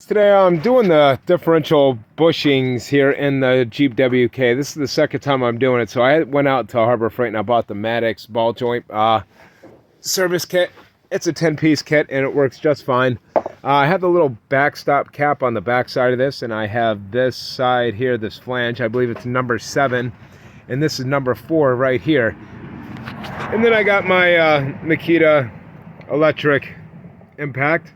Today I'm doing the differential bushings here in the Jeep WK. This is the second time I'm doing it. So I went out to Harbor Freight and I bought the Maddox ball joint service kit. It's a 10-piece kit and it works just fine. I have the little backstop cap on the back side of this, and I have this side here, this flange. I believe it's number 7, and this is number 4 right here. And then I got my Makita electric impact.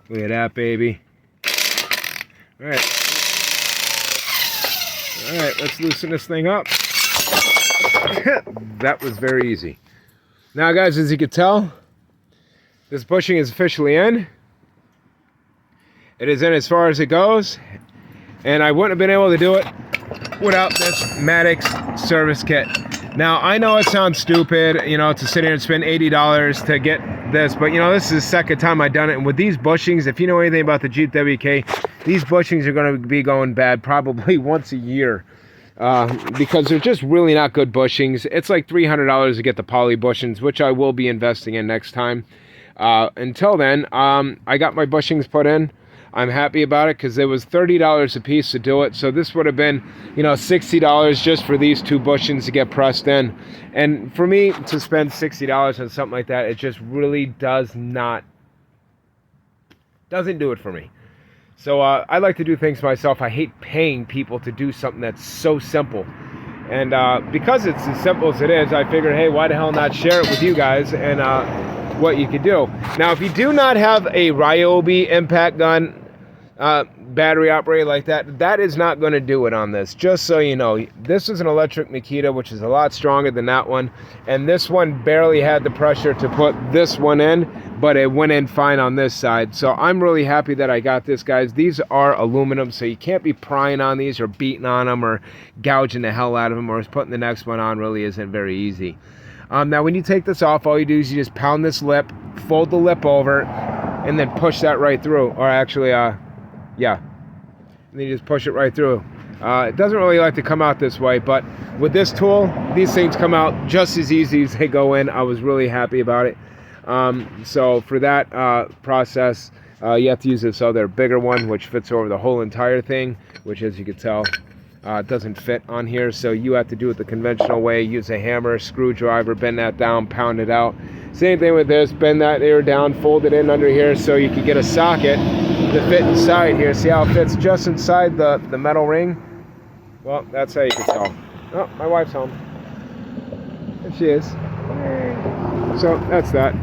Look at that, baby. All right, let's loosen this thing up. That was very easy. Now, guys, as you can tell, this bushing is officially in. It is in as far as it goes, and I wouldn't have been able to do it without this Maddox service kit. Now, I know it sounds stupid, you know, to sit here and spend $80 to get this, but, you know, this is the second time I've done it. And with these bushings, if you know anything about the Jeep WK, these bushings are going to be going bad probably once a year because they're just really not good bushings. It's like $300 to get the poly bushings, which I will be investing in next time. Until then, I got my bushings put in. I'm happy about it because it was $30 a piece to do it. So this would have been, you know, $60 just for these 2 bushings to get pressed in. And for me to spend $60 on something like that, it just really doesn't do it for me. So I like to do things myself. I hate paying people to do something that's so simple. And because it's as simple as it is, I figured, hey, why the hell not share it with you guys and what you could do. Now, if you do not have a Ryobi impact gun, battery operated like that, that is not going to do it on this. Just so you know, this is an electric Makita, which is a lot stronger than that one, and this one barely had the pressure to put this one in, but it went in fine on this side. So I'm really happy that I got this, guys. These are aluminum, so you can't be prying on these or beating on them or gouging the hell out of them, or putting the next one on really isn't very easy. Now when you take this off, all you do is you just pound this lip, fold the lip over, and then push that right through. Or actually, yeah, and then you just push it right through. It doesn't really like to come out this way, but with this tool, these things come out just as easy as they go in. I was really happy about it. So for that process, you have to use this other bigger one, which fits over the whole entire thing, which, as you can tell, doesn't fit on here. So you have to do it the conventional way. Use a hammer, screwdriver, bend that down, pound it out. Same thing with this. Bend that air down, fold it in under here so you can get a socket to fit inside here. See how it fits just inside the metal ring? Well, that's how you can tell. Oh, my wife's home. There she is. So that's that.